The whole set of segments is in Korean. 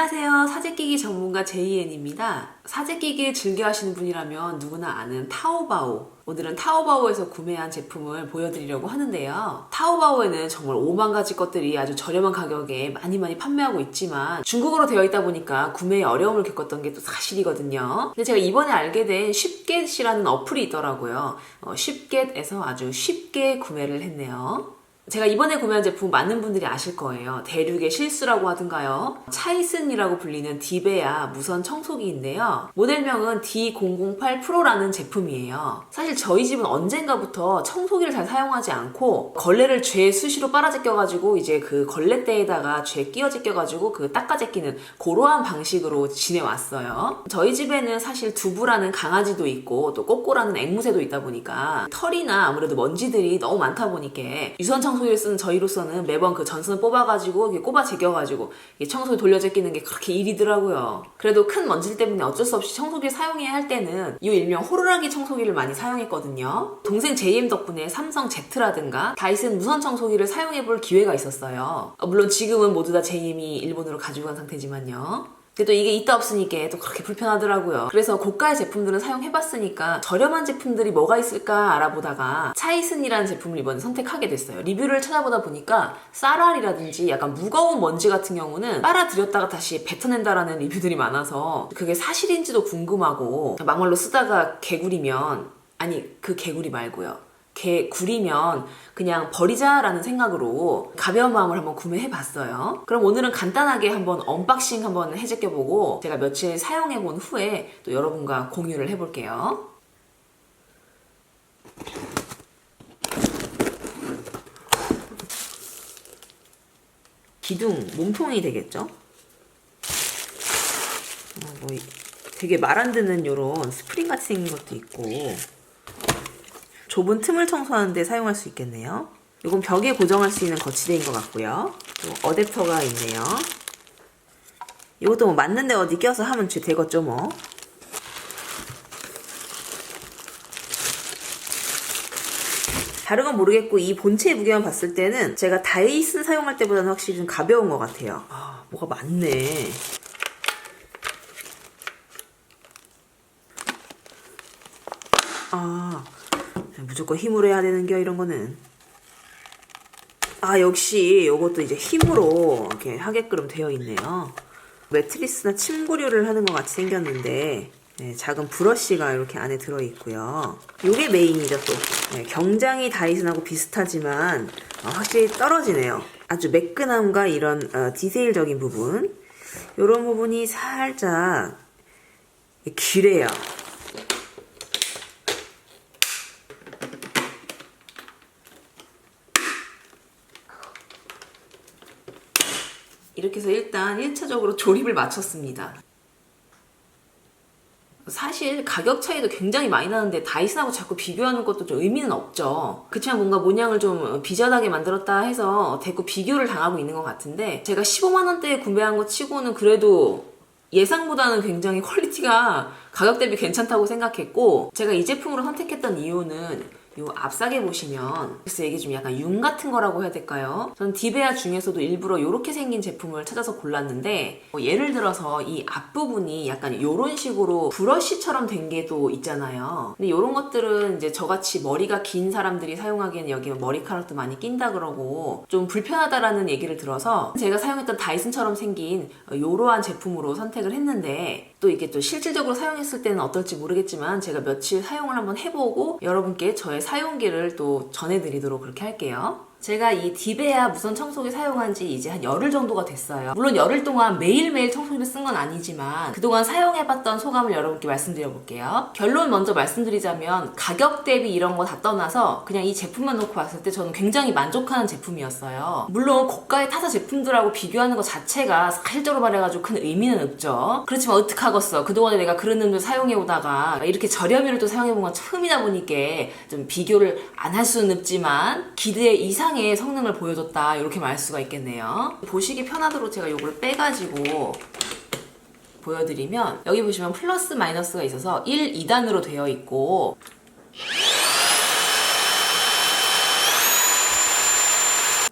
안녕하세요. 사재끼기 전문가 제이엔입니다. 사재끼기를 즐겨 하시는 분이라면 누구나 아는 타오바오. 오늘은 타오바오에서 구매한 제품을 보여드리려고 하는데요. 타오바오에는 정말 5만 가지 것들이 아주 저렴한 가격에 많이 판매하고 있지만 중국어로 되어 있다 보니까 구매에 어려움을 겪었던 게 또 사실이거든요. 근데 제가 이번에 알게 된 쉽겟이라는 어플이 있더라고요. 쉽겟에서 아주 쉽게 구매를 했네요. 제가 이번에 구매한 제품 많은 분들이 아실 거예요. 대륙의 실수라고 하던가요. 차이슨이라고 불리는 디베아 무선 청소기인데요. 모델명은 D008 프로라는 제품이에요. 사실 저희 집은 언젠가부터 청소기를 잘 사용하지 않고 걸레를 죄 수시로 빨아제껴가지고 이제 그 걸레대에다가 죄 끼워 제껴가지고 그 닦아 제끼는 그러한 방식으로 지내왔어요. 저희 집에는 사실 두부라는 강아지도 있고 또 꼬꼬라는 앵무새도 있다 보니까 털이나 아무래도 먼지들이 너무 많다 보니까 유선 청소기를 쓰는 저희로서는 매번 그 전선을 뽑아가지고 꼽아 제껴가지고 청소기 돌려 제끼는 게 그렇게 일이더라고요. 그래도 큰 먼지 때문에 어쩔 수 없이 청소기를 사용해야 할 때는 이 일명 호루라기 청소기를 많이 사용했거든요. 동생 JM 덕분에 삼성 Z라든가 다이슨 무선 청소기를 사용해볼 기회가 있었어요. 물론 지금은 모두 다 JM이 일본으로 가지고 간 상태지만요. 근데 또 이게 있다 없으니까 또 그렇게 불편하더라고요. 그래서 고가의 제품들은 사용해봤으니까 저렴한 제품들이 뭐가 있을까 알아보다가 차이슨이라는 제품을 이번에 선택하게 됐어요. 리뷰를 찾아보다 보니까 쌀알이라든지 약간 무거운 먼지 같은 경우는 빨아들였다가 다시 뱉어낸다라는 리뷰들이 많아서 그게 사실인지도 궁금하고 막말로 쓰다가 개구리면 그 개구리 말고요. 구리면 그냥 버리자라는 생각으로 가벼운 마음을 한번 구매해봤어요. 그럼 오늘은 간단하게 한번 언박싱 한번 해제껴보고 제가 며칠 사용해본 후에 또 여러분과 공유를 해볼게요. 기둥, 몸통이 되겠죠? 되게 말 안 듣는 요런 스프링 같이 생긴 것도 있고 좁은 틈을 청소하는데 사용할 수 있겠네요. 이건 벽에 고정할 수 있는 거치대인 것 같고요. 또 어댑터가 있네요. 이것도 뭐 맞는데 어디 껴서 하면 되겠죠 뭐. 다른 건 모르겠고 이 본체의 무게만 봤을 때는 제가 다이슨 사용할 때보다는 확실히 좀 가벼운 것 같아요. 뭐가 많네. 무조건 힘으로 해야 되는겨 이런 거는. 역시 이것도 이제 힘으로 이렇게 하게끔 되어 있네요. 매트리스나 침구류를 하는 것 같이 생겼는데 작은 브러쉬가 이렇게 안에 들어있고요. 이게 메인이죠 또. 경장이 다이슨하고 비슷하지만 확실히 떨어지네요. 아주 매끈함과 이런 디테일적인 부분, 이런 부분이 살짝 기래요. 이렇게 해서 일단 1차적으로 조립을 마쳤습니다. 사실 가격 차이도 굉장히 많이 나는데 다이슨하고 자꾸 비교하는 것도 좀 의미는 없죠. 그치만 뭔가 모양을 좀 비전하게 만들었다 해서 대꾸 비교를 당하고 있는 것 같은데 제가 15만원대에 구매한 것 치고는 그래도 예상보다는 굉장히 퀄리티가 가격 대비 괜찮다고 생각했고, 제가 이 제품으로 선택했던 이유는 요 앞사게 보시면 그래서 이게 좀 약간 융 같은 거라고 해야 될까요? 저는 디베아 중에서도 일부러 이렇게 생긴 제품을 찾아서 골랐는데 예를 들어서 이 앞부분이 약간 이런 식으로 브러쉬처럼 된 게 또 있잖아요. 근데 이런 것들은 이제 저같이 머리가 긴 사람들이 사용하기에는 여기 머리카락도 많이 낀다 그러고 좀 불편하다라는 얘기를 들어서 제가 사용했던 다이슨처럼 생긴 이러한 제품으로 선택을 했는데, 또 이게 또 실질적으로 사용했을 때는 어떨지 모르겠지만 제가 며칠 사용을 한번 해보고 여러분께 저의 사용기를 또 전해드리도록 그렇게 할게요. 제가 이 디베아 무선 청소기 사용한 지 이제 한 열흘 정도가 됐어요. 물론 열흘 동안 매일매일 청소기를 쓴 건 아니지만 그동안 사용해봤던 소감을 여러분께 말씀드려볼게요. 결론 먼저 말씀드리자면 가격 대비 이런 거 다 떠나서 그냥 이 제품만 놓고 봤을 때 저는 굉장히 만족하는 제품이었어요. 물론 고가의 타사 제품들하고 비교하는 것 자체가 사실적으로 말해가지고 큰 의미는 없죠. 그렇지만 어떡하겠어. 그동안에 내가 그런 놈들 사용해오다가 이렇게 저렴이를 또 사용해본 건 처음이다 보니까 좀 비교를 안 할 수는 없지만 기대 이상의 성능을 보여줬다, 이렇게 말할 수가 있겠네요. 보시기 편하도록 제가 이걸 빼가지고 보여드리면 여기 보시면 플러스 마이너스가 있어서 1, 2단으로 되어 있고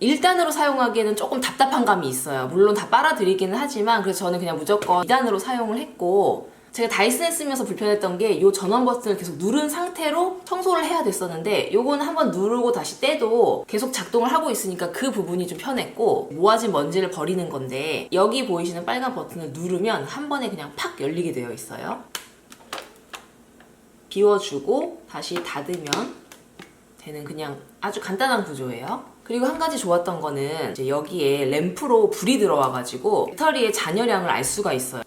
1단으로 사용하기에는 조금 답답한 감이 있어요. 물론 다 빨아들이기는 하지만 그래서 저는 그냥 무조건 2단으로 사용을 했고, 제가 다이슨을 쓰면서 불편했던 게 이 전원 버튼을 계속 누른 상태로 청소를 해야 됐었는데 요거는 한번 누르고 다시 떼도 계속 작동을 하고 있으니까 그 부분이 좀 편했고, 모아진 먼지를 버리는 건데 여기 보이시는 빨간 버튼을 누르면 한 번에 그냥 팍 열리게 되어 있어요. 비워주고 다시 닫으면 되는 그냥 아주 간단한 구조예요. 그리고 한 가지 좋았던 거는 이제 여기에 램프로 불이 들어와가지고 배터리의 잔여량을 알 수가 있어요.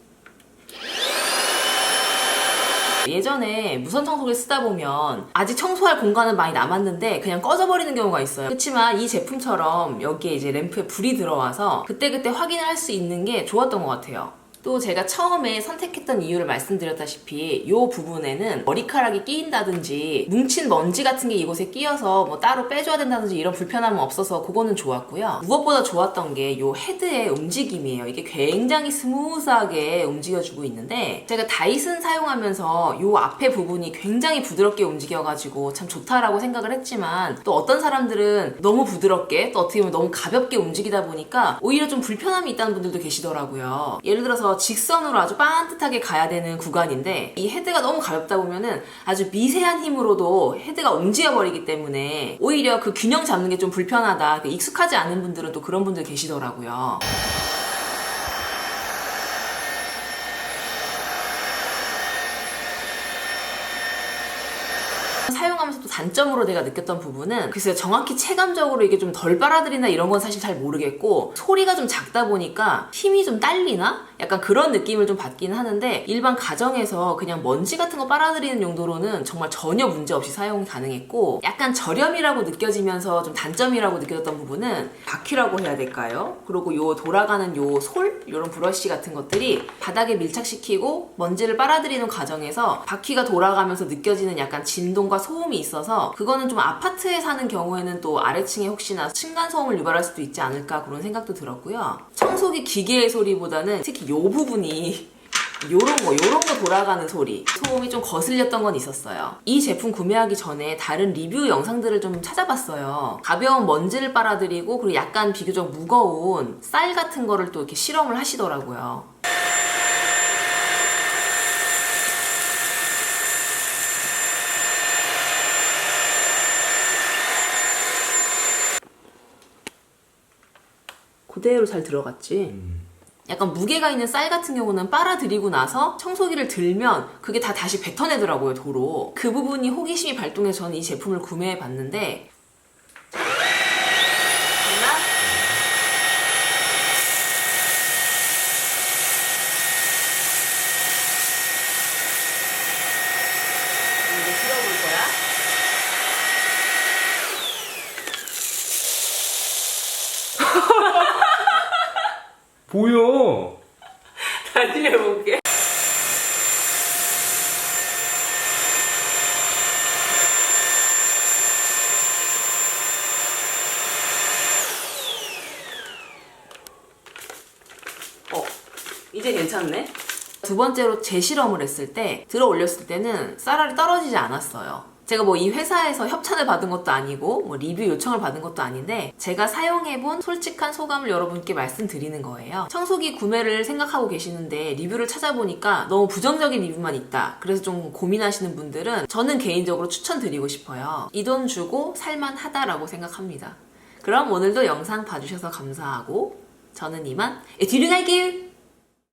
예전에 무선 청소기를 쓰다 보면 아직 청소할 공간은 많이 남았는데 그냥 꺼져버리는 경우가 있어요. 그렇지만 이 제품처럼 여기에 이제 램프에 불이 들어와서 그때그때 확인을 할 수 있는 게 좋았던 것 같아요. 또 제가 처음에 선택했던 이유를 말씀드렸다시피 이 부분에는 머리카락이 끼인다든지 뭉친 먼지 같은 게 이곳에 끼어서 뭐 따로 빼줘야 된다든지 이런 불편함은 없어서 그거는 좋았고요. 무엇보다 좋았던 게 이 헤드의 움직임이에요. 이게 굉장히 스무스하게 움직여주고 있는데, 제가 다이슨 사용하면서 이 앞에 부분이 굉장히 부드럽게 움직여가지고 참 좋다라고 생각을 했지만, 또 어떤 사람들은 너무 부드럽게 또 어떻게 보면 너무 가볍게 움직이다 보니까 오히려 좀 불편함이 있다는 분들도 계시더라고요. 예를 들어서 직선으로 아주 반듯하게 가야 되는 구간인데 이 헤드가 너무 가볍다 보면은 아주 미세한 힘으로도 헤드가 움직여버리기 때문에 오히려 그 균형 잡는 게 좀 불편하다, 익숙하지 않은 분들은 또 그런 분들 계시더라고요. 사용하면서 또 단점으로 내가 느꼈던 부분은, 글쎄요, 정확히 체감적으로 이게 좀 덜 빨아들이나 이런 건 사실 잘 모르겠고, 소리가 좀 작다 보니까 힘이 좀 딸리나? 약간 그런 느낌을 좀 받긴 하는데, 일반 가정에서 그냥 먼지 같은 거 빨아들이는 용도로는 정말 전혀 문제 없이 사용이 가능했고, 약간 저렴이라고 느껴지면서 좀 단점이라고 느껴졌던 부분은 바퀴라고 해야 될까요? 그리고 요 돌아가는 요 솔? 요런 브러쉬 같은 것들이 바닥에 밀착시키고 먼지를 빨아들이는 과정에서 바퀴가 돌아가면서 느껴지는 약간 진동과 소음이 있어서, 그거는 좀 아파트에 사는 경우에는 또 아래층에 혹시나 층간소음을 유발할 수도 있지 않을까 그런 생각도 들었고요. 청소기 기계의 소리보다는 특히 요 부분이 요런 거 돌아가는 소리, 소음이 좀 거슬렸던 건 있었어요. 이 제품 구매하기 전에 다른 리뷰 영상들을 좀 찾아봤어요. 가벼운 먼지를 빨아들이고 그리고 약간 비교적 무거운 쌀 같은 거를 또 이렇게 실험을 하시더라고요. 그대로 잘 들어갔지. 약간 무게가 있는 쌀 같은 경우는 빨아들이고 나서 청소기를 들면 그게 다 다시 뱉어내더라고요, 도로. 그 부분이 호기심이 발동해서 저는 이 제품을 구매해 봤는데, 이제 들어볼 거야. 보여. 다시 해볼게. 이제 괜찮네? 두 번째로 재실험을 했을 때 들어 올렸을 때는 쌀알이 떨어지지 않았어요. 제가 뭐 이 회사에서 협찬을 받은 것도 아니고 뭐 리뷰 요청을 받은 것도 아닌데 제가 사용해본 솔직한 소감을 여러분께 말씀드리는 거예요. 청소기 구매를 생각하고 계시는데 리뷰를 찾아보니까 너무 부정적인 리뷰만 있다, 그래서 좀 고민하시는 분들은 저는 개인적으로 추천드리고 싶어요. 이 돈 주고 살만하다라고 생각합니다. 그럼 오늘도 영상 봐주셔서 감사하고 저는 이만 뒤로 갈게요.